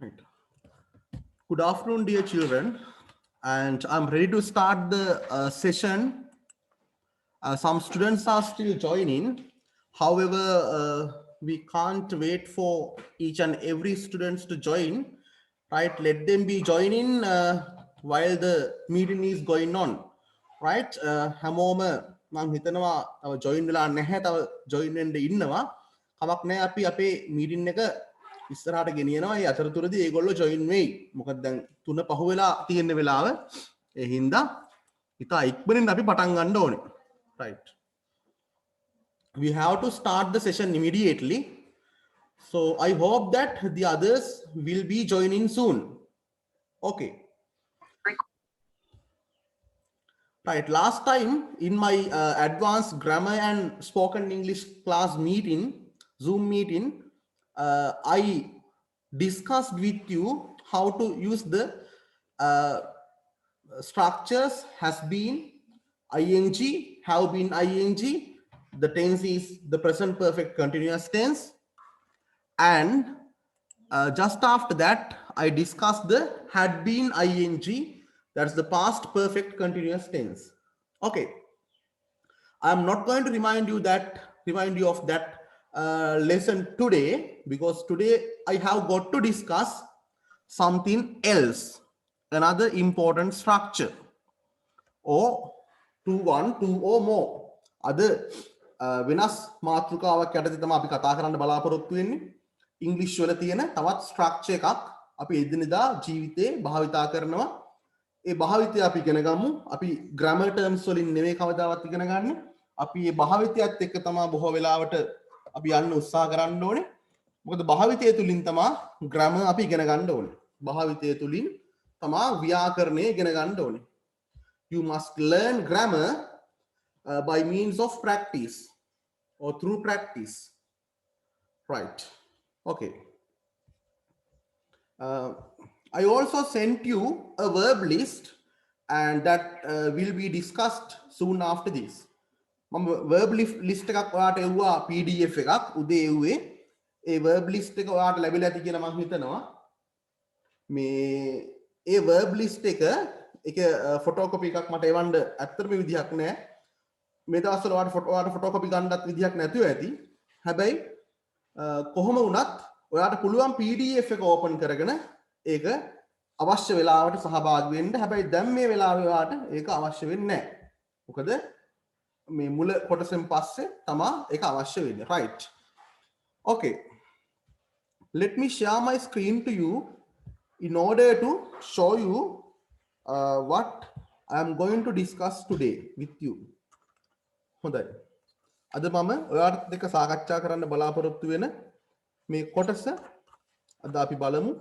Right. Good afternoon, dear children. And I'm ready to start the session. Some students are still joining. However, we can't wait for each and every students to join. Right? Let them be joining while the meeting is going on. Right? හැමෝම මං හිතනවා තව join වෙලා නැහැ. තව join වෙන්න ඉන්නවා. කමක් නැහැ අපි අපේ meeting එක ඉස්සරහට ගෙනියනවා. ඒ අතරතුරදී ඒගොල්ලෝ join වෙයි. මොකද දැන් 3 පහ වෙලා තියෙන වෙලාව. ඒ හින්දා ඉතා ඉක්මනින් අපි පටන් ගන්න ඕනේ. Right. We have to start the session immediately. So I hope that the others will be joining soon. Okay. Right. Last time in my advanced grammar and spoken English class meeting, Zoom meeting, I discussed with you how to use the structures has been, ing, have been ing, the tense is the present perfect continuous tense, and just after that I discussed the had been ing, that's the past perfect continuous tense. Okay, I'm not going to remind you of that lesson today, because today I have got to discuss something else, another important structure, or two, one, two or more. අද වෙනස් මාතෘකාවක් යටතේ තමයි අපි කතා කරන්න බලාපොරොත්තු වෙන්නේ. ඉංග්‍රීසි වල තියෙන තවත් ස්ට්‍රක්චර් එකක් අපි එදිනෙදා ජීවිතේ භාවිතා කරනවා. ඒ භාවිතය අපි ඉගෙන ගමු. අපි grammar terms වලින් නෙමෙයි කවදාවත් ඉගෙන ගන්න. අපි මේ භාවිතයත් එක්ක තමයි බොහෝ වෙලාවට අපි යන්න උත්සාහ කරන්න ඕනේ. මොකද භාවිතය තුලින් තමයි grammar අපි ඉගෙන ගන්න ඕනේ. භාවිතය තුලින් තමයි ව්‍යාකරණය ඉගෙන ගන්න ඕනේ. You must learn grammar by means of practice or through practice. Right. Okay. I also sent you a verb list, and that will be discussed soon after this. මම verb list එකක් ඔයාලට එවුවා PDF එකක් උදේ එව්වේ. ඒ verb list එක ඔයාලට ලැබිලා ඇති කියලා මම හිතනවා. මේ ඒ verb list එක ෆොටෝකොපි එකක් මට එවන්න ඇත්තටම විදිහක් නැහැ. මේ දවස්වල ඔයාලට ෆොටෝකොපි ගන්නත් විදිහක් නැතුව ඇති. හැබැයි කොහොම වුණත් ඔයාලට පුළුවන් PDF එක ඕපන් කරගෙන ඒක අවශ්‍ය වෙලාවට සහභාගී වෙන්න. හැබැයි දැන් මේ වෙලාවේ ඔයාලට ඒක අවශ්‍ය වෙන්නේ නැහැ. මොකද මේ මුල කොටසෙන් පස්සේ තමයි ඒක අවශ්‍ය වෙන්නේ. Right. Okay. Let me share my screen to you in order to show you what I am going to discuss today with you. හොඳයි. අද මම ඔයාලට දෙක සාකච්ඡා කරන්න බලාපොරොත්තු වෙන මේ කොටස අද අපි බලමු.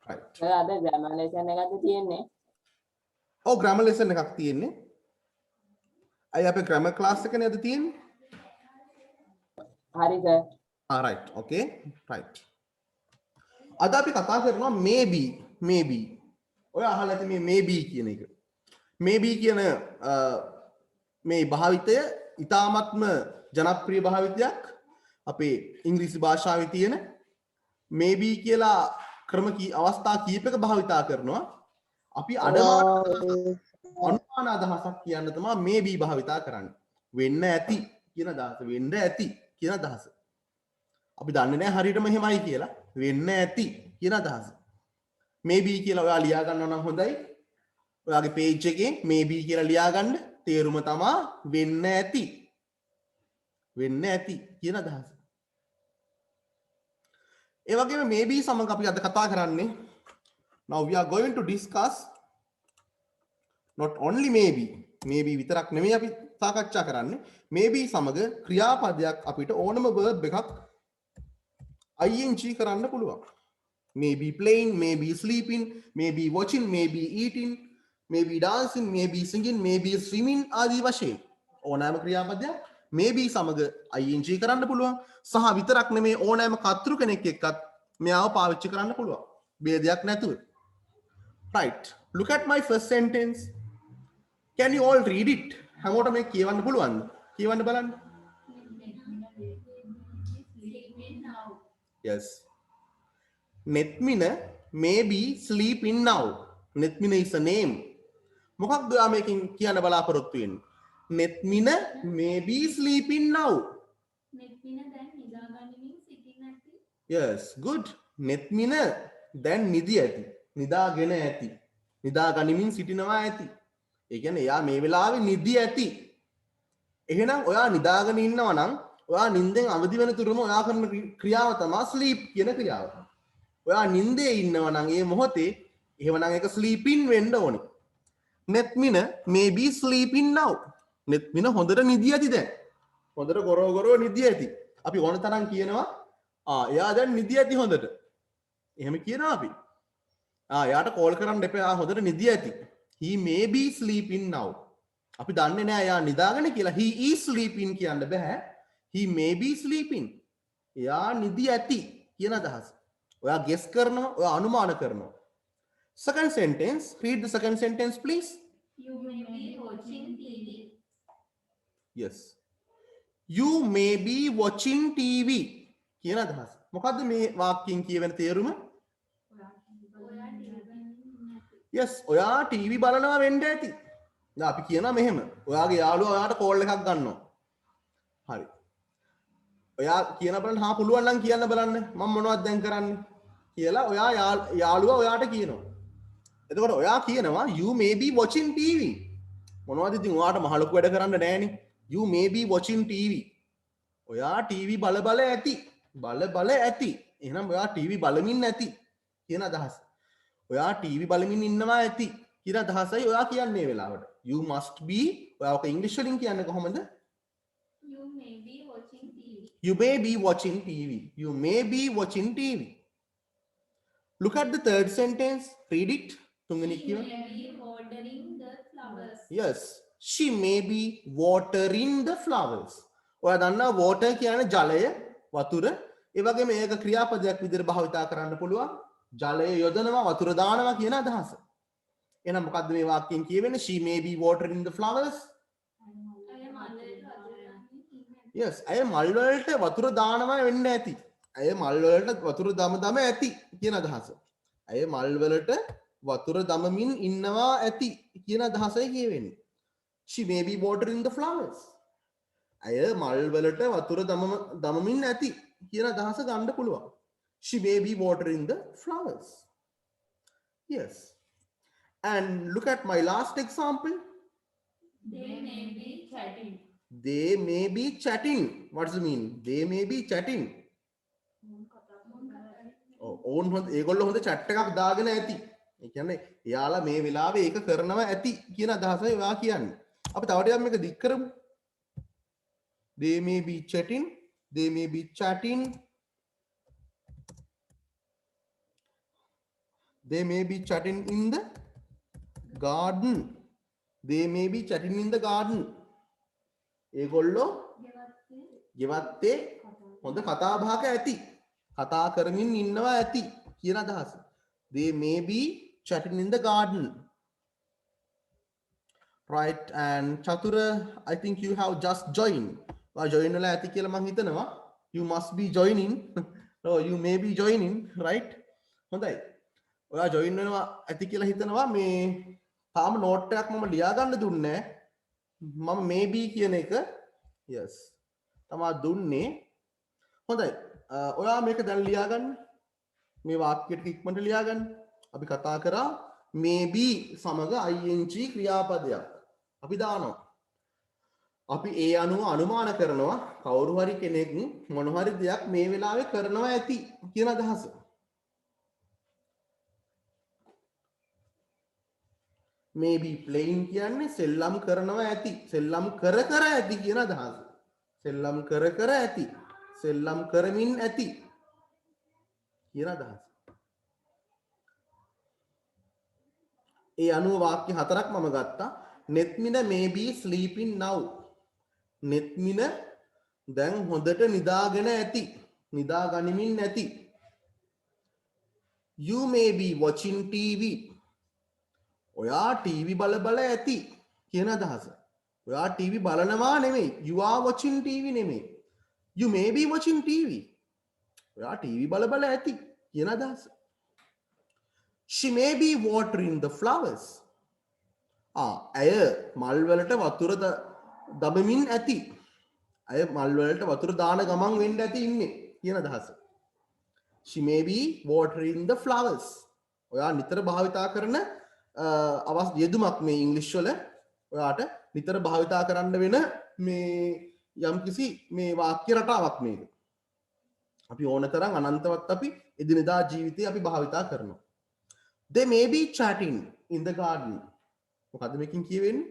Right. අද grammar lesson එකක්ද තියෙන්නේ? ඔව් grammar lesson එකක් තියෙන්නේ. අය අපේ grammar class එකනේ අද තියෙන්නේ. හරි සර්. Right. Okay. Right. අද අපි කතා කරනවා maybe. ඔය අහලා ඇති මේ maybe කියන එක. maybe කියන මේ භාවිතය ඉතාමත්ම ජනප්‍රිය භාවිතයක්. අපේ ඉංග්‍රීසි භාෂාවේ තියෙන maybe කියලා ක්‍රම අවස්ථා කීපයක භාවිතා කරනවා. අපි අනුමාන අදහසක් කියන්න තමයි maybe භාවිතා කරන්නේ. වෙන්න ඇති කියන අදහස, වෙන්න ඇති කියන අදහස. අපි දන්නේ නැහැ හරියටම එහෙමයි කියලා. වෙන්න ඇති කියන අදහස. maybe කියලා ඔයා ලියා ගන්නවා නම් හොඳයි. ඔයාගේ page එකේ maybe කියලා ලියා ගන්න. තේරුම තමයි වෙන්න ඇති. වෙන්න ඇති කියන අදහස. ඒ වගේම maybe සමග අපි අද කතා කරන්නේ, now we are going to discuss not only maybe විතරක් නෙමෙයි අපි සාකච්ඡා කරන්නේ, maybe සමග ක්‍රියාපදයක් අපිට ඕනම verb එකක් ing කරන්න පුළුවන්. maybe playing, maybe sleeping, maybe watching, maybe eating, maybe dancing, maybe singing, maybe swimming ආදී වශයෙන් ඕනෑම ක්‍රියාපදයක් maybe සමග ing කරන්න පුළුවන්. සහ විතරක් නෙමේ ඕනෑම කර්තෘ කෙනෙක් එක්කත් මෙයාව පාවිච්චි කරන්න පුළුවන්. ભેදයක් නැතුව. Right. Look at my first sentence. Can you all read it? හැමෝටම මේ කියවන්න පුළුවන්ද? කියවන්න බලන්න. Yes. Nethmina may be sleeping now. Nethmina is a name. මොකක්ද ඔයා මේකෙන් කියන්න බලාපොරොත්තු වෙන්නේ? Nethmina may be sleeping now. Nethmina දැන් නිදාගනිමින් සිටින් ඇති. Yes, good. Nethmina දැන් නිදි ඇති. නිදාගෙන ඇති. නිදාගනිමින් සිටිනවා ඇති. ඒ කියන්නේ එයා මේ වෙලාවේ නිදි ඇති. එහෙනම් ඔයා නිදාගෙන ඉන්නවා නම් ඔයා නිින්දෙන් අවදි වෙන තුරුම ඔයා කරන ක්‍රියාව තමයි sleep කියන ක්‍රියාව. ඔයා නිින්දේ ඉන්නවා නම් ඒ මොහොතේ එහෙමනම් ඒක sleeping වෙන්න ඕනේ. Nethmina may be sleeping now. Nethmina හොඳට නිදි ඇති දැන්. හොඳට ගොරෝ නිදි ඇති. අපි ඕන තරම් කියනවා එයා දැන් නිදි ඇති හොඳට. එහෙම කියනවා අපි. එයාට කෝල් කරන්න එපා හොඳට නිදි ඇති. He may be sleeping now. අපි දන්නේ නැහැ එයා නිදාගෙන කියලා. He is sleeping කියන්න බෑ. He may be sleeping. එයා නිදි ඇති කියන අදහස. ඔයා guess කරනවා, ඔයා අනුමාන කරනවා. Second sentence, read the second sentence please. You may be watching TV. Yes. You may be watching TV කියන අදහස. මොකද්ද මේ වාක්‍යයෙන් කියවෙන තේරුම? ඔයා TV Yes, ඔයා TV බලනවා වෙන්න ඇති. දැන් අපි කියනවා මෙහෙම. ඔයාගේ යාළුවා ඔයාට කෝල් එකක් ගන්නවා. හරි. ඔයා කියන බලන්න හා පුළුවන් නම් කියන්න බලන්න. මම මොනවද දැන් කරන්නේ කියලා ඔයා යාළුවා ඔයාට කියනවා. එතකොට ඔයා කියනවා you may be watching TV. මොනවද ඉතින් ඔයාට මහ ලොකු වැඩ කරන්න නෑනේ. You may be watching TV. ඔයා TV බල ඇති. බල ඇති. එහෙනම් ඔයා TV බලමින් ඇති කියන අදහස. ඔයා TV බලමින් ඉන්නවා ඇති කියන අදහසයි ඔයා කියන්නේ වෙලාවට. You must be ඔයා ඔක ඉංග්‍රීසි වලින් කියන්නේ කොහොමද? You may be watching TV. You may be watching TV. You may be watching TV. Look at the third sentence. Read it. තුන්වෙනි She කියව. may be watering the flowers. Yes. She may be watering the flowers. ඔයා දන්නා water කියන්නේ ජලය, වතුර. ඒ වගේම මේක ක්‍රියාපදයක් විදිහට භාවිතා කරන්න පුළුවන්. ජලය යොදනවා, වතුර දානවා කියන අදහස. එහෙනම් මොකද්ද මේ වාක්‍යයෙන් කියවෙන්නේ? She may be watering the flowers. අය මල්ලට වතුර දාන්නේ ඉන්නේ. Yes. අය මල් වලට වතුර දානවා වෙන්න ඇති. අය මල් වලට වතුර දම ඇති කියන අදහස. අය මල් වලට වතුර දමමින් ඉන්නවා ඇති කියන අදහසයි කියවෙන්නේ. She may be watering the flowers. අය මල් වලට වතුර දමමින් ඇති කියන අදහස ගන්න පුළුවන්. She may be watering the flowers. Yes. And look at my last example. They may be chatting. They may be chatting. What does it mean? They may be chatting. ඕන් හොඳ ඒගොල්ලෝ හොඳ chat එකක් දාගෙන ඇති. ඒ කියන්නේ එයාලා මේ වෙලාවේ ඒක කරනවා ඇති කියන අදහසයි ඔයා කියන්නේ. අපි තව ටිකක් මේක දික් කරමු. They may be chatting. They may be chatting. They may be chatting in the garden. They may be chatting in the garden. ඒගොල්ලෝ ගෙවත්තේ හොඳ කතා බහක ඇති. කතා කරමින් ඉන්නවා ඇති කියන අදහස. They may be chatting in the garden. Right, and Chatura, I think you have just joined. Join වෙලා ඇති කියලා මම හිතනවා. You must be joining. No, you may be joining, right? හොඳයි. ඔයා join වෙනවා ඇති කියලා හිතනවා. මේ තාම note එකක් මම ලියා ගන්න දුන්නේ නැහැ. මම maybe කියන එක yes තමා දුන්නේ. හොඳයි. ඔයා මේක දැන් ලියා ගන්න. මේ වාක්‍ය ටික ඉක්මනට ලියා ගන්න. අපි කතා කරා maybe සමග ing ක්‍රියාපදයක්. අපි දානවා. අපි ඒ අනුව අනුමාන කරනවා කවුරු හරි කෙනෙක් මොන හරි දෙයක් මේ වෙලාවේ කරනවා ඇති කියන අදහස. maybe playing කියන්නේ සෙල්ලම් කරනවා ඇති. සෙල්ලම් කර ඇති කියන අදහස. සෙල්ලම් කර ඇති. සෙල්ලම් කරමින් ඇති කියන අදහස. ඒ අනුව වාක්‍ය හතරක් මම ගත්තා. Nethmina may be sleeping now. Nethmina දැන් හොඳට නිදාගෙන ඇති. නිදා ගනිමින් ඇති. You may be watching TV. ඔයා TV බල ඇති කියන අදහස. ඔයා TV බලනවා නෙමෙයි. You are watching TV නෙමෙයි. You may be watching TV. ඔයා TV බල ඇති කියන අදහස. She may be watering the flowers. ඇය මල් වලට වතුර දමමින් ඇති. ඇය මල් වලට වතුර දාන ගමන් වෙන්න ඇති ඉන්නේ කියන අදහස. She may be watering the flowers. ඔයා නිතර භාවිතා කරන යෙදුමක් මේ ඉංග්‍රීසි වල ඔයාට නිතර භාවිතා කරන්න වෙන මේ යම්කිසි මේ වාක්‍ය රටාවක් මේක. අපි ඕන තරම් අනන්තවත් අපි එදිනෙදා ජීවිතේ අපි භාවිතා කරනවා. They may be chatting in the garden. මොකද්ද මේකෙන් කියවෙන්නේ?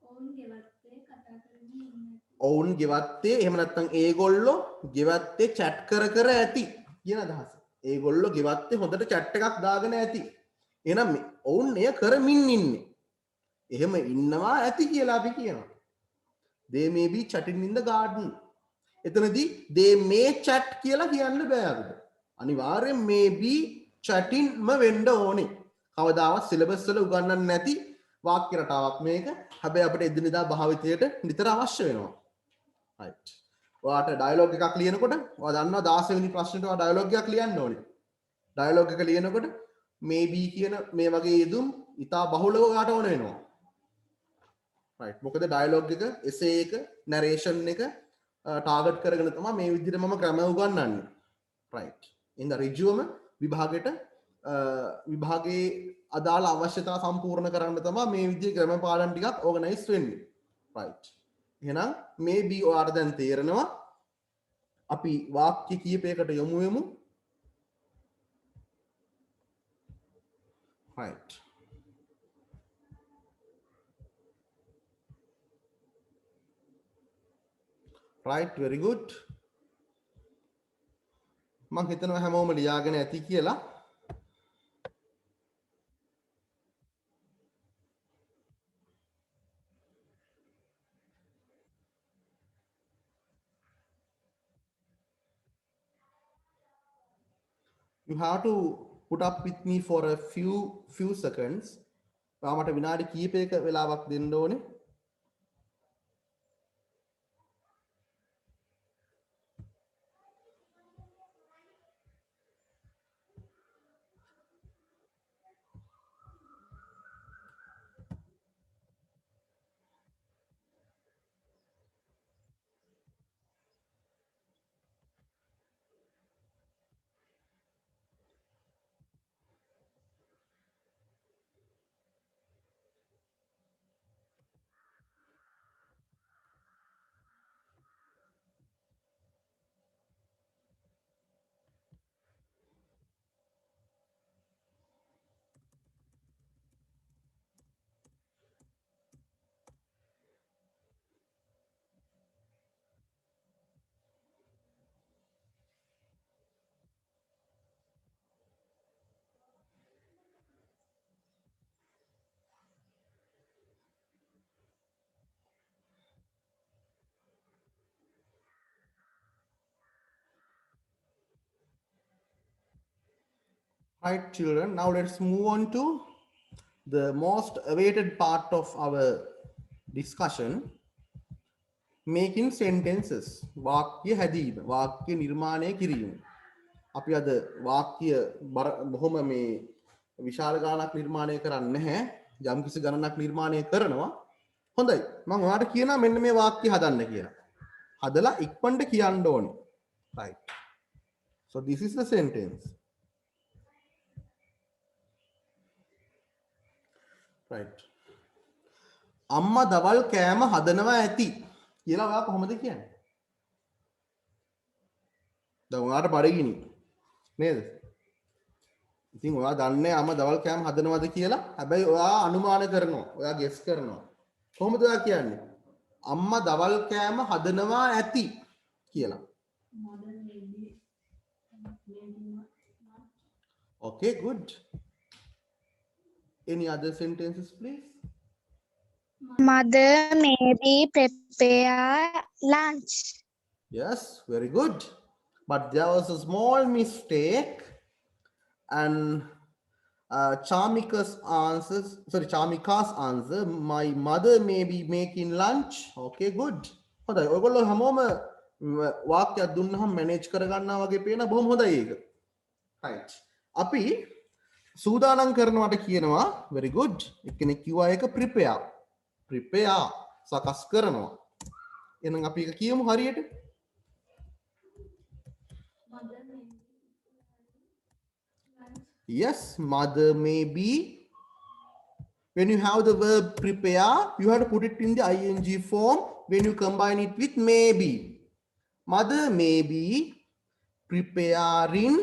ඔවුන් ගෙවත්තේ කතා කරමින් ඉන්න. ඔවුන් ගෙවත්තේ එහෙම නැත්නම් ඒගොල්ලෝ ගෙවත්තේ chat කර කර ඇති කියන අදහස. ඒගොල්ලෝ ගෙවත්තේ හොඳට chat එකක් දාගෙන ඇති. එහෙනම් ඔවුන් එය කරමින් ඉන්නේ. එහෙම ඉන්නවා ඇති කියලා අපි කියනවා. They may be chatting in the garden. එතනදී they may chat කියලා කියන්න බෑ අපිට. අනිවාර්යෙන් may be chatting ම වෙන්න ඕනේ. කවදාවත් සිලබස් වල උගන්වන්නේ නැති වාක්‍ය රටාවක් මේක. හැබැයි අපිට එදිනෙදා භාවිතයට නිතර අවශ්‍ය වෙනවා. right. ඔයාට ඩයලොග් එකක් ලියනකොට ඔයා දන්නවා 16 වෙනි ප්‍රශ්නෙට ඔයා ඩයලොග් එකක් ලියන්න ඕනේ. ඩයලොග් එක ලියනකොට maybe කියන මේ වගේ යෙදුම් ඉතා බහුලව ඔයාට ඕන වෙනවා. right. මොකද ඩයලොග් එක essay එක narration එක ටාගට් කරගෙන තමයි මේ විදිහට මම ක්‍රම උගන්වන්නේ. right. ඉතින් ඍජුවම විභාගයේ අදාළ අවශ්‍යතා සම්පූර්ණ කරන්න තමයි මේ විදිහේ ක්‍රම පාඩම් ටිකක් ඕගනයිස් වෙන්නේ. right. එහෙනම් maybe ඔයාට දැන් තේරෙනවා අපි වාක්‍ය කීපයකට යොමු වෙමු. right. right, very good. මම හිතනවා හැමෝම ලියාගෙන ඇති කියලා. You have to put up with me for a few seconds. මට විනාඩි කීපයක වෙලාවක් දෙන්න ඕනේ. Right, children, now let's move on to the most awaited part of our discussion, making sentences. වාක්‍ය හැදීම, වාක්‍ය නිර්මාණය කිරීම. අපි අද වාක්‍ය බොහොම මේ විශාල ගණනක් නිර්මාණය කරන්නේ නැහැ. යම් කිසි ගණනක් නිර්මාණය කරනවා. හොඳයි. මම ඔයාලට කියනවා මෙන්න මේ වාක්‍ය හදන්න කියලා. හදලා ඉක්මනට කියන්න ඕනේ. Right. So this is the sentence. right. අම්මා දවල් කෑම හදනවා ඇති කියලා ඔයා කොහොමද කියන්නේ? දැන් ඔයාට බඩගිනි නේද? ඉතින් ඔයා දන්නේ අම්මා දවල් කෑම හදනවද කියලා. හැබැයි ඔයා අනුමාන කරනවා. ඔයා ගෙස් කරනවා. කොහොමද ඔයා කියන්නේ? අම්මා දවල් කෑම හදනවා ඇති කියලා. Okay, good. Any other sentences, please? Mother maybe prepare lunch. Yes, very good. But there was a small mistake, and Chamika's answer, my mother may be making lunch. Okay, good. හොඳයි. ඔයගොල්ලෝ හැමෝම වාක්‍යයක් දුන්නාම මැනේජ් කරගන්නවා වගේ පේන බොහොම හොඳයි ඒක. right. අපි සූදානම් කරනවට කියනවා very good. එක්කෙනෙක් කිව්වා ඒක prepare. prepare සකස් කරනවා. එහෙනම් අපි ඒක කියමු හරියට. mother may be lunch. Yes, mother may be. When you have the verb prepare, you have to put it in the ing form when you combine it with maybe. Mother may be preparing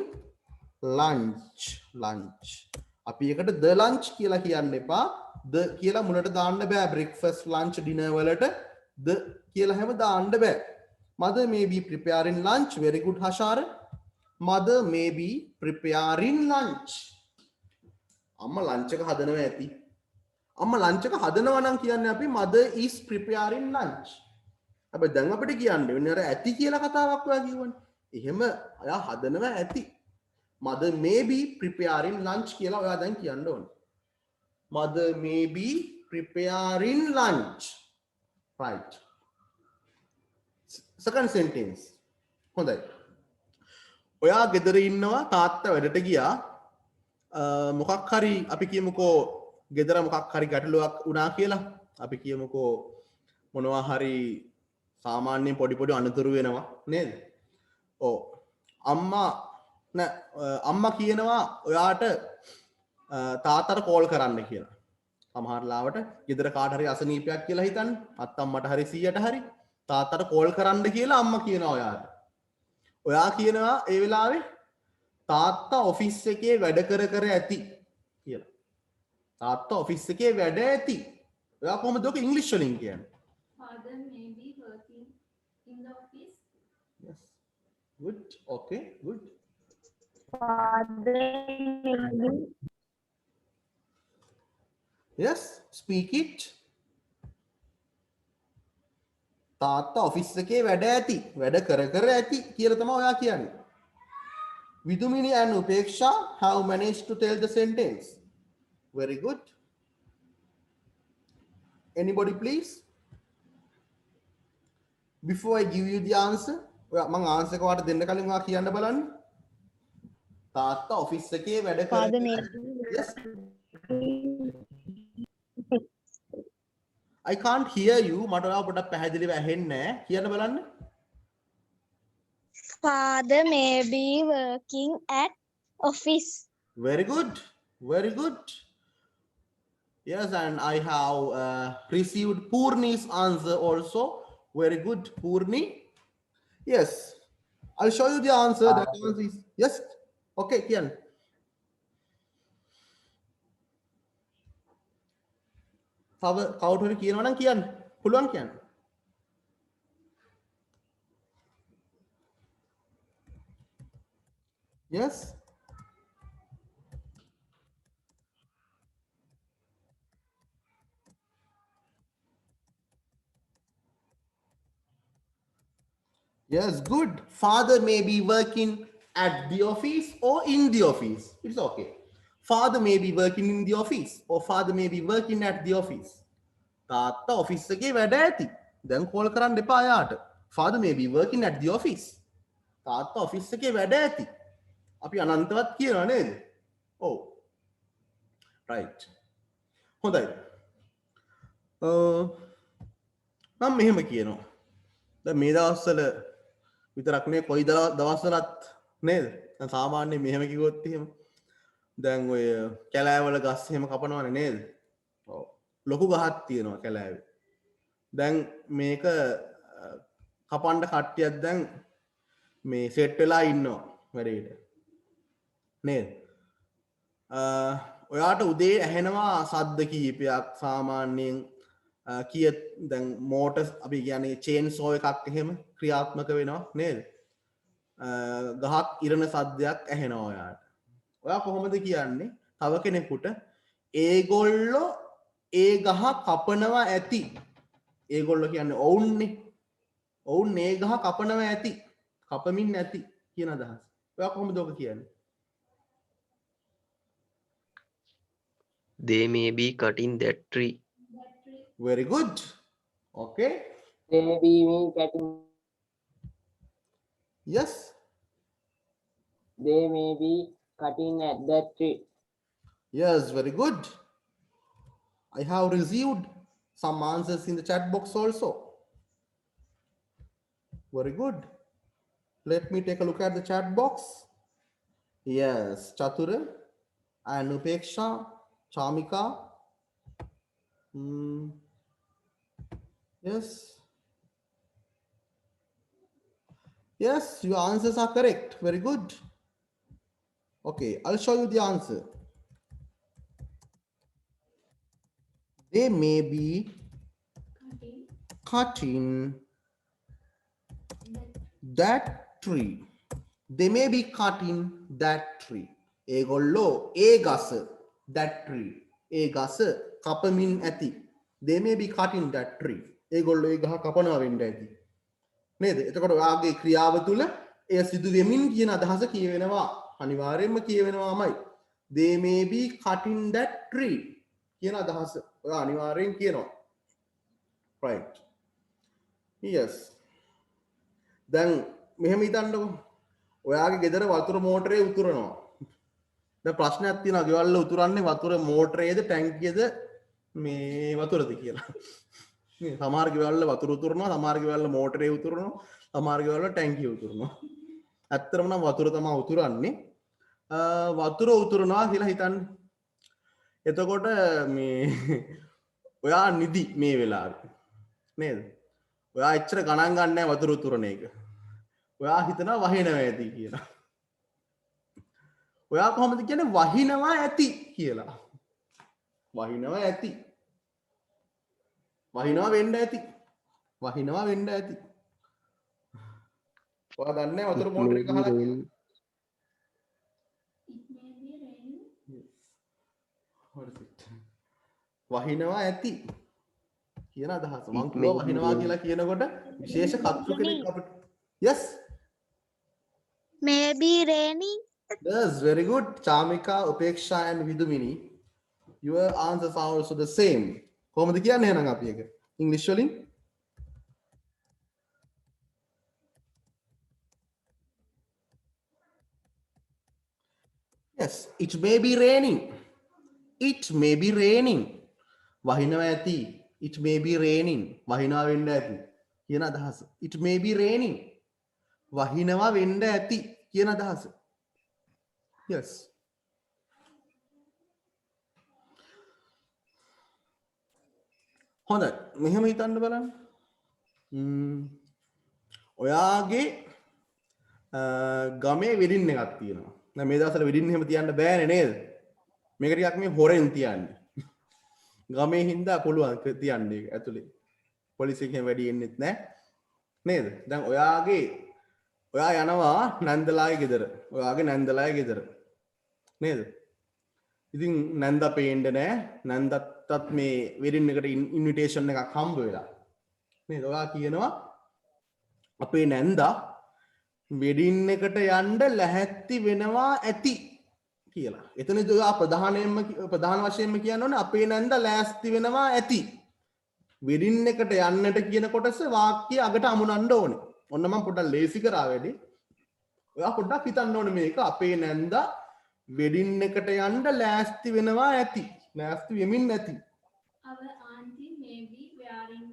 lunch. Lunch. අපි එකට the lunch කියලා කියන්න එපා. the කියලා මුලට දාන්න බෑ. breakfast, lunch, dinner වලට the කියලා හැම දාන්න බෑ. Mother may be preparing lunch. Very good, Hashara. Mother may be preparing lunch. අම්මා lunch එක හදනවා ඇති. අම්මා lunch එක හදනවා නම් කියන්නේ අපි mother is preparing lunch. හැබැයි දැන් අපිට කියන්න වෙන්නේ අර ඇති කියලා කතාවක් ඔයා කියවනේ. එහෙම ඔයා හදනවා ඇති. Mother may be preparing lunch කියලා ඔයා දැන් කියන්න ඕනේ. Mother may be preparing lunch. Right. Second sentence. හොඳයි. ඔයා ගෙදර ඉන්නවා තාත්තා වැඩට ගියා. මොකක් හරි අපි කියමුකෝ ගෙදර මොකක් හරි ගැටලුවක් වුණා කියලා. අපි කියමුකෝ මොනවා හරි සාමාන්‍යයෙන් පොඩි පොඩි අනතුරු වෙනවා නේද? ඔව්. අම්මා කියනවා ඔයාට තාත්තට කෝල් කරන්න කියලා. සමහර ලාවට ගෙදර කාට හරි අසනීපයක් කියලා හිතන්න. අත්තම්මට හරි සීයට හරි තාත්තට කෝල් කරන්න කියලා අම්මා කියනවා ඔයාට. ඔයා කියනවා ඒ වෙලාවේ තාත්තා ඔෆිස් එකේ වැඩ කර ඇති කියලා. තාත්තා ඔෆිස් එකේ වැඩ ඇති. ඔයා කොහොමද ඔක ඉංග්‍රීසි වලින් කියන්නේ? Father may be working in the office. Yes. Good. Okay. Good. Father may be Yes. Speak it. තාත්තා ඔෆිස් එකේ වැඩ ඇති. වැඩ කර ඇති කියලා තමයි ඔයා කියන්නේ. Vidumini and Upeksha have managed to tell the sentence. Very good. Anybody please? Before I give you the answer, මම answer එක වාට දෙන්න කලින් ඔයා කියන්න බලන්න. තාත්තා ඔෆිස් එකේ වැඩ කර Father may Yes. I can't hear you. මට ඔයාව පොඩ්ඩක් පැහැදිලිව ඇහෙන්නේ නැහැ. කියන්න බලන්න. Father may be working at office. Very good. Very good. Yes, and I have received Purni's answer also. Very good, Purni. Yes, I'll show you the answer. That answer is yes. Okay, Kian. කවුරු හරි කියනවා නම් කියන්න. පුළුවන් කියන්න. Yes. Yes, good. Father may be working at the office or in the office. It's okay. Father may be working in the office or father may be working at the office. තාත්තා office එකේ වැඩ ඇති. දැන් call කරන්න එපා යාට. Father may be working at the office. තාත්තා office එකේ වැඩ ඇති. අපි අනන්තවත් කියනවා නේද? ඔව්. right. හොඳයි. මම මෙහෙම කියනවා. දැන් මේ දවස්වල විතරක් නේ කොයි දවස්වලත් නේද? දැන් සාමාන්‍යයෙන් මෙහෙම කිව්වොත් එහෙම දැන් ඔය කැලෑවල ගස් එහෙම කපනවනේ නේද? ඔව්. ලොකු ගහක් තියෙනවා කැලෑවේ. දැන් මේක කපන්න කට්ටියක් දැන් මේ සෙට් වෙලා ඉන්නවා වැඩේට. නේද? ඔයාට උදේ ඇහෙනවා සද්ද කීපයක් සාමාන්‍යයෙන් කිය දැන් මෝටර් අපි කියන්නේ චේන්සෝ එකක් එහෙම ක්‍රියාත්මක වෙනවා නේද? ගහක් ඉරන සද්දයක් ඇහෙනවා ඔයාට. ඔයා කොහොමද කියන්නේ තව කෙනෙකුට ඒගොල්ලෝ ඒ ගහ කපනවා ඇති. ඒගොල්ලෝ කියන්නේ ඔවුන්නේ. ඔවුන් ඒ ගහ කපනවා ඇති. කපමින් නැති කියන අදහස. ඔයා කොහොමද ඔක කියන්නේ? They may be cutting that tree. Very good. Okay. They may be cutting. Yes. They may be cutting at that tree. Yes, very good. I have received some answers in the chat box also. Very good. Let me take a look at the chat box. Yes, Chatura and Upeksha, Chamika. Hmm. Yes. Yes, your answers are correct. Very good. Okay, I'll show you the answer. They may be cutting cutting the that tree. They may be cutting that tree. ඒගොල්ලෝ ඒ ගස that tree. ඒ ගස කපමින් ඇති. They may be cutting that tree. ඒගොල්ලෝ ඒ ගහ කපනවා වෙන්න ඇති. නේද? එතකොට ඔයාගේ ක්‍රියාව තුළ එය සිදු වෙමින් කියන අදහස කියවෙනවා. අනිවාර්යයෙන්ම කියවෙනවාමයි. They may be cutting that tree කියන අදහස ඔයා අනිවාර්යෙන් කියනවා. Right. Yes. දැන් මෙහෙම හිතන්නකෝ. ඔයාගේ ගෙදර වතුර මෝටරේ උතුරනවා. දැන් ප්‍රශ්නයක් තියෙනවා ගෙවල් වල උතුරන්නේ වතුර මෝටරේද ටැංකියද මේ වතුරද කියලා. නේ සමහර ගෙවල් වල වතුර උතුරනවා, සමහර ගෙවල් වල මෝටරේ උතුරනවා, සමහර ගෙවල් වල ටැංකිය උතුරනවා. ඇත්තටම නම් වතුර තමයි උතුරන්නේ. වතුර උතුරනවා කියලා හිතන්න. එතකොට මේ ඔයා නිදි මේ වෙලාවේ. නේද? ඔයා එච්චර ගණන් ගන්න නැහැ වතුර උතුරන එක. ඔයා හිතනවා වහිනවා ඇති කියලා. ඔයා කොහොමද කියන්නේ වහිනවා ඇති කියලා? වහිනවා ඇති. වහිනවා වෙන්න ඇති. වහිනවා වෙන්න ඇති. ඔයා දන්නේ වතුර මෝටර එක ගහලා කියලා. it may be raining වහිනවා ඇති කියන අදහස. මම කිව්වා වහිනවා කියලා කියනකොට විශේෂ කර්තෘ කෙනෙක් අපිට. Yes. Maybe raining. Yes, very good. Chamika, Upeksha and Vidumini. Your answers are also the same. කොහොමද කියන්නේ එහෙනම් අපි එක? English වලින්? Yes, it may be raining. It may be raining. වහිනවා ඇති. It may be raining. වහිනවා වෙන්න ඇති. කියන අදහස. It may be raining. වහිනවා වෙන්න ඇති කියන අදහස. Yes. හොඳයි. මෙහෙම හිතන්න බලන්න. ඔයාගේ ගමේ වෙඩින් එකක් තියෙනවා. දැන් මේ දවස්වල වෙඩින් එහෙම තියන්න බෑනේ නේද? මේක ටිකක් මේ හොරෙන් තියන්නේ. ගමේ හින්දා පුළුවන් තියන්න ඒක ඇතුලේ. පොලිසිය එහෙම වැඩි එන්නෙත් නැහැ. නේද? දැන් ඔයා යනවා නැන්දලාගේ ගෙදර. ඔයාගේ නැන්දලාගේ ගෙදර. නේද? ඉතින් නැන්දා පේන්න නැහැ. නැන්දටත් මේ වෙඩින් එකට ඉන්විටේෂන් එකක් හම්බ වෙලා. නේද? ඔයා කියනවා අපේ නැන්දා වෙඩින් එකට යන්න ලැහැත්ති වෙනවා ඇති කියලා. එතනදී ඔයා ප්‍රධාන වශයෙන්ම කියන්න ඕනේ අපේ නැන්දා ලෑස්ති වෙනවා ඇති. වෙඩින් එකට යන්නට කියන කොටස වාක්‍ය අගට අමුණන්න ඕනේ. ඔන්න මම පොඩ්ඩක් ලේසි කරා වැඩි. ඔයා පොඩ්ඩක් හිතන්න ඕනේ මේක අපේ නැන්දා වෙඩින් එකට යන්න ලෑස්ති වෙනවා ඇති. ලෑස්ති වෙමින් ඇති. our auntie may be wearing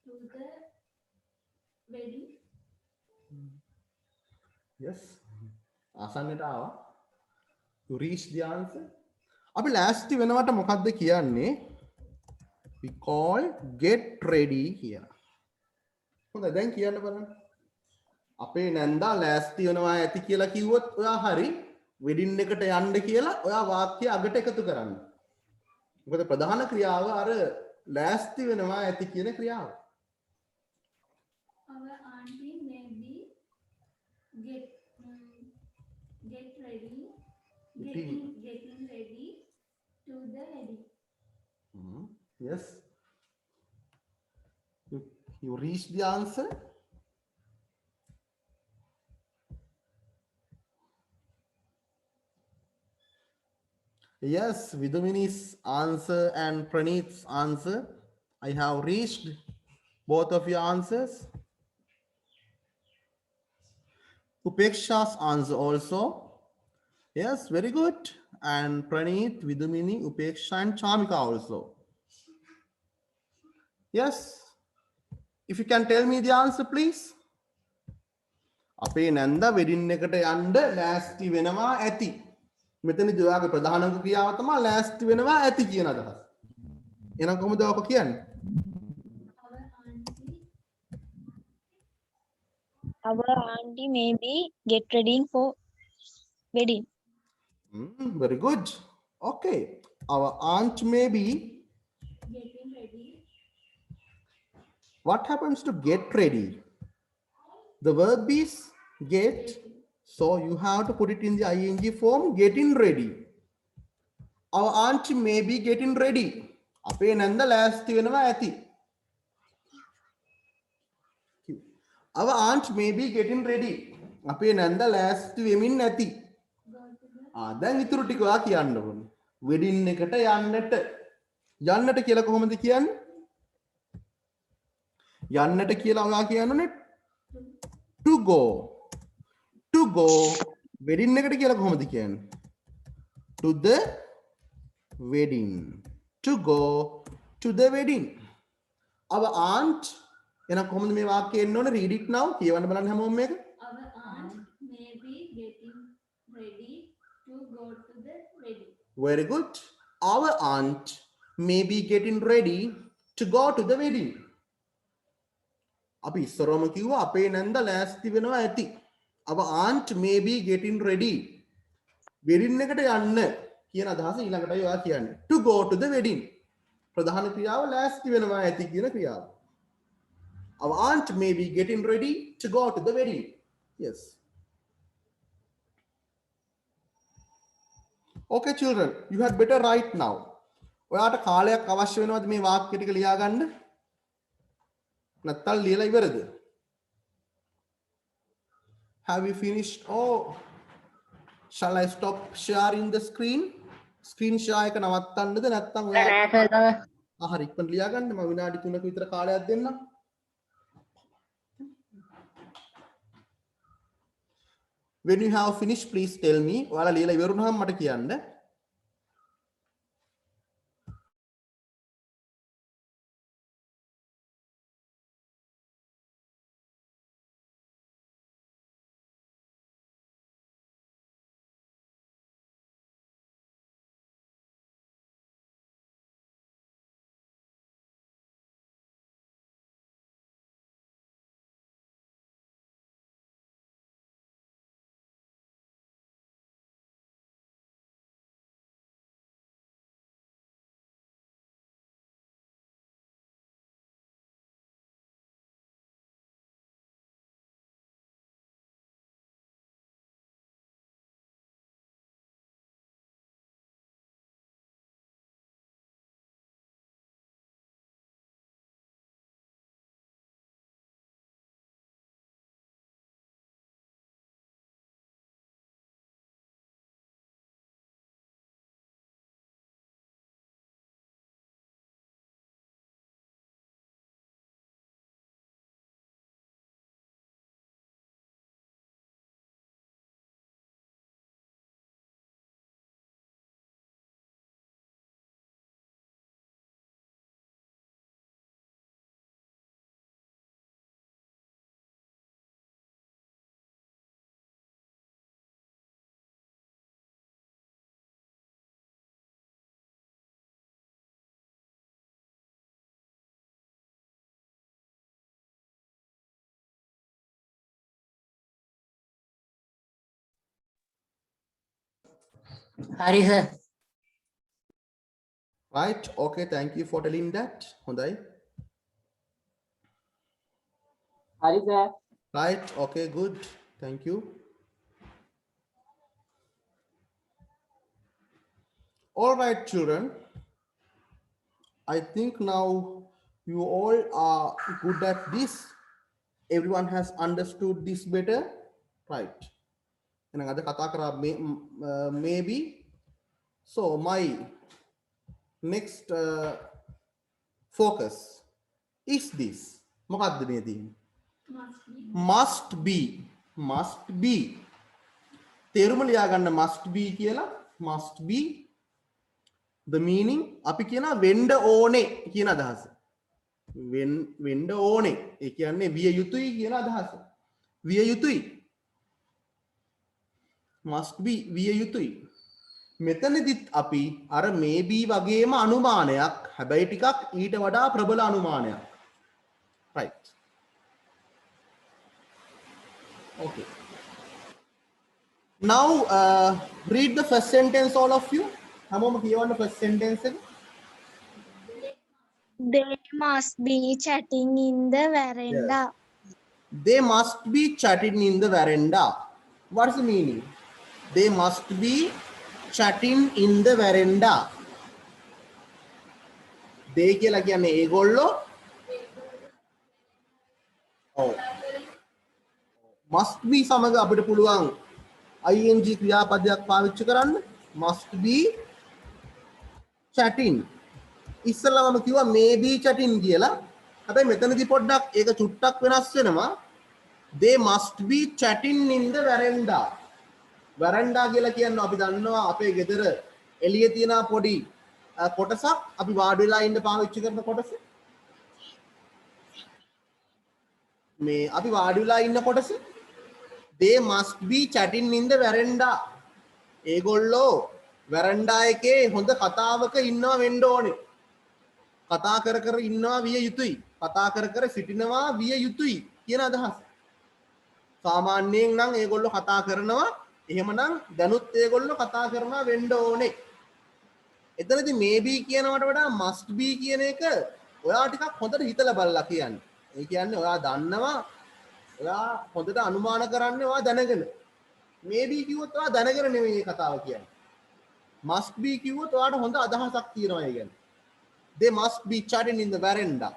to the wedding. Yes. ආසන්නට ආවා. You reach the answer. අපි ලෑස්ති වෙනවට මොකක්ද කියන්නේ? We call get ready කියලා. හොඳයි දැන් කියන්න බලන්න. අපේ නැන්දා ලෑස්ති වෙනවා ඇති කියලා කිව්වොත් ඔයා හරි වෙඩින් එකට යන්න කියලා ඔයා වාක්‍ය අගට එකතු කරන්න. මොකද ප්‍රධාන ක්‍රියාව අර ලෑස්ති වෙනවා ඇති කියන ක්‍රියාව. Our auntie may be get ready getting ready to the wedding. Yes. You reach the answer. Yes, Vidumini's answer and Praneeth's answer. I have reached both of your answers. Upeksha's answer also. Yes, very good. And Praneeth, Vidumini, Upeksha, and Chamika also. Yes. If you can tell me the answer, please. අපේ නැන්ද wedding එකට යන්න ලෑස්ති වෙනවා ඇති. මෙතනදී ඔයාගේ ප්‍රධානම ක්‍රියාව තමයි ලෑස්ති වෙනවා ඇති කියන අදහස. එහෙනම් කොහොමද ඔක කියන්නේ? Our auntie Our auntie may be get ready for wedding. Very good. Okay. Our aunt may be. getting ready. What happens to get ready? The verb is get. So you have to put it in the ing form, getting ready. Our aunt may be getting ready. අපේ නැන්ද ලෑස්ති වෙනවා ඇති. Our aunt may be getting ready. අපේ නැන්ද ලෑස්ති වෙමින් ඇති. දැන් ඉතුරු ටික ඔයා කියන්න ඕනේ. වෙඩින් එකට යන්නට. යන්නට කියලා කොහොමද කියන්නේ? යන්නට කියලා ඔයා කියන්නනේ to go. To go. Wedding එකට කියලා කොහොමද කියන්නේ? To the wedding. To go to the wedding. Our aunt එහෙනම් කොහොමද මේ වාක්‍යය එන්න ඕනේ? Read it now. කියවන්න බලන්න හැමෝම මේක. Our aunt may be getting ready to go to the wedding. Very good. Our aunt may be getting ready to go to the wedding. අපි ඉස්සරවම කිව්වා අපේ නැන්ද ලෑස්ති වෙනවා ඇති. Our aunt may be getting ready. wedding එකට යන්න කියන අදහස ඊළඟටයි ඔයා කියන්නේ. To go to the wedding. ප්‍රධාන ක්‍රියාව ලෑස්ති වෙනවා ඇති කියන ක්‍රියාව. Our aunt may be getting ready to go to the wedding. Yes. Okay, children, you had better write now. ඔයාට කාලයක් අවශ්‍ය වෙනවද මේ වාක්‍ය ටික ලියා ගන්න? නැත්තම් ලියලා ඉවරද? Have you finished? Oh, shall I stop sharing the screen? Screen share එක නවත්තන්නද නැත්තම් ඔයා නෑ සර් තව හරි ඉක්මනට ලියා ගන්න. මම විනාඩි 3ක විතර කාලයක් දෙන්නම්. When you have finished, please tell me. ඔයාලා ලියලා ඉවරුනහම මට කියන්න. හරි sir Right. Okay, thank you for telling that. හොඳයි. හරි sir Right. Okay, good. Thank you. All right, children. I think now you all are good at this. Everyone has understood this better. Right. එහෙනම් අද කතා කරා maybe. So my next focus is this. මොකක්ද මේ තියෙන්නේ? Must be. Must be. Must be. තේරුම ලියා ගන්න must be කියලා. must be the meaning අපි කියන වෙන්න ඕනේ කියන අදහස. වෙන්න ඕනේ. ඒ කියන්නේ විය යුතුයි කියන අදහස. විය යුතුයි. must be විය යුතුයි. මෙතනදිත් අපි අර maybe වගේම අනුමානයක් හැබැයි ටිකක් ඊට වඩා ප්‍රබල අනුමානයක්. right. okay. Now read the first sentence all of you. හැමෝම කියවන්න first sentence එක. They must be chatting in the veranda. They must be chatting in the veranda. What's the meaning? They must be chatting in the veranda. They කියලා කියන්නේ ඒගොල්ලෝ. ඔව්. must be සමග අපිට පුළුවන් ing ක්‍රියාපදයක් පාවිච්චි කරන්න. must be chatting. ඉස්සෙල්ලාම කිව්වා maybe chatting කියලා. හැබැයි මෙතනදී පොඩ්ඩක් ඒක චුට්ටක් වෙනස් වෙනවා. They must be chatting in the veranda. veranda කියලා කියන්නේ අපි දන්නවා අපේ ගෙදර එළියේ තියෙන පොඩි කොටසක් අපි වාඩි වෙලා ඉන්න පාවිච්චි කරන කොටස. මේ අපි වාඩි වෙලා ඉන්න කොටස. They must be chatting in the veranda. ඒගොල්ලෝ veranda එකේ හොඳ කතාවක ඉන්නවා වෙන්න ඕනේ. කතා කර කර ඉන්නවා විය යුතුයි. කතා කර කර සිටිනවා විය යුතුයි කියන අදහස. සාමාන්‍යයෙන් නම් ඒගොල්ලෝ කතා කරනවා. එහෙමනම් දැනුත් ඒගොල්ලෝ කතා කරනවා වෙන්න ඕනේ. එතනදී maybe කියනවට වඩා must be කියන එක ඔයා ටිකක් හොඳට හිතලා බලලා කියන්නේ. ඒ කියන්නේ ඔයා දන්නවා ඔයා හොඳට අනුමාන කරන්නේ ඔයා දැනගෙන. maybe කිව්වොත් ඔයා දැනගෙන නෙමෙයි මේ කතාව කියන්නේ. must be කිව්වොත් ඔයාට හොඳ අදහසක් තියෙනවා ඒ කියන්නේ. They must be chatting in the veranda.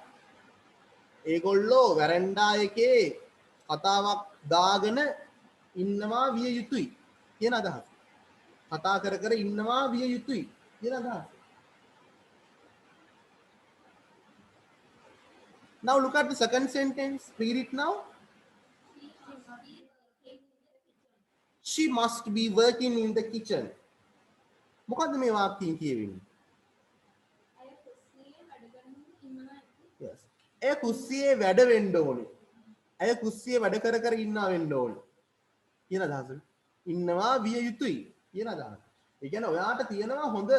ඒගොල්ලෝ veranda එකේ කතාවක් දාගෙන ඉන්නවා විය යුතුයි කියන අදහස. කතා කර කර ඉන්නවා විය යුතුයි කියන අදහස. Now look at the second sentence. Read it now. She must be working in the kitchen. මොකද්ද මේ වාක්‍යයෙන් කියවෙන්නේ? Yes. ඒ කුස්සියේ වැඩ වෙන්න ඕනේ. අය කුස්සියේ වැඩ කර කර ඉන්නවා වෙන්න ඕනේ. කියන අදහස. ඉන්නවා විය යුතුයි කියන අදහස. ඒ කියන්නේ ඔයාට තියෙනවා හොඳ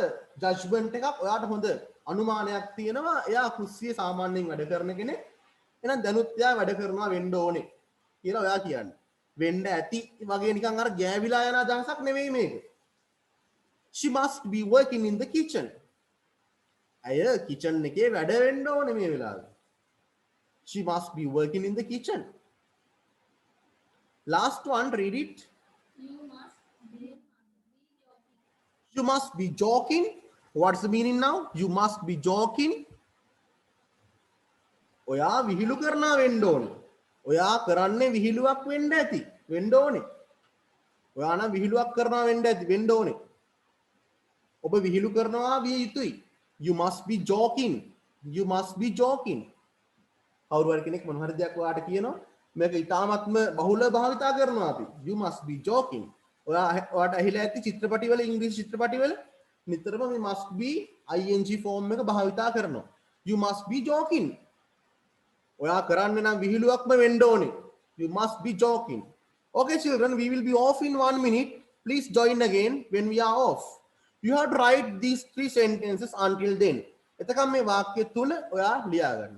ජජ්මන්ට් එකක්, ඔයාට හොඳ අනුමානයක් තියෙනවා. එයා කුස්සියේ සාමාන්‍යයෙන් වැඩ කරන කෙනෙක්. එහෙනම් දැනුත් එයා වැඩ කරනවා වෙන්න ඕනේ කියලා ඔයා කියන්නේ. වෙන්න ඇති වගේ නිකන් අර ගෑවිලා යන අදහසක් නෙවෙයි මේක. She must be working in the kitchen. අය කිචන් එකේ වැඩ වෙන්න ඕනේ මේ වෙලාවේ. She must be working in the kitchen. Last one, read it. You must be joking. What's the meaning now? You must be joking. ඔයා විහිළු කරනවා වෙන්න ඕනේ. ඔයා කරන්නේ විහිළුවක් වෙන්න ඇති. වෙන්න ඕනේ. ඔයා නම් විහිළුවක් කරනවා වෙන්න ඇති වෙන්න ඕනේ. ඔබ විහිළු කරනවා විය යුතුයි. You must be joking. You must be joking. කවුරු හරි කෙනෙක් මොන හරි දෙයක් ඔයාට කියනවා මේක ඊටාත්ම බහුල භාවිතා කරනවා අපි. You must be joking. ඔයාට ඇහිලා ඇති චිත්‍රපටිවල ඉංග්‍රීසි චිත්‍රපටිවල නිතරම මේ must be ing form එක භාවිතා කරනවා. You must be joking. ඔයා කරන්නේ නම් විහිළුවක්ම වෙන්න ඕනේ. You must be joking. Okay children, we will be off in 1 minute. Please join again when we are off. You have to write these 3 sentences until then. එතකම් මේ වාක්‍ය තුන ඔයා ලියා ගන්න.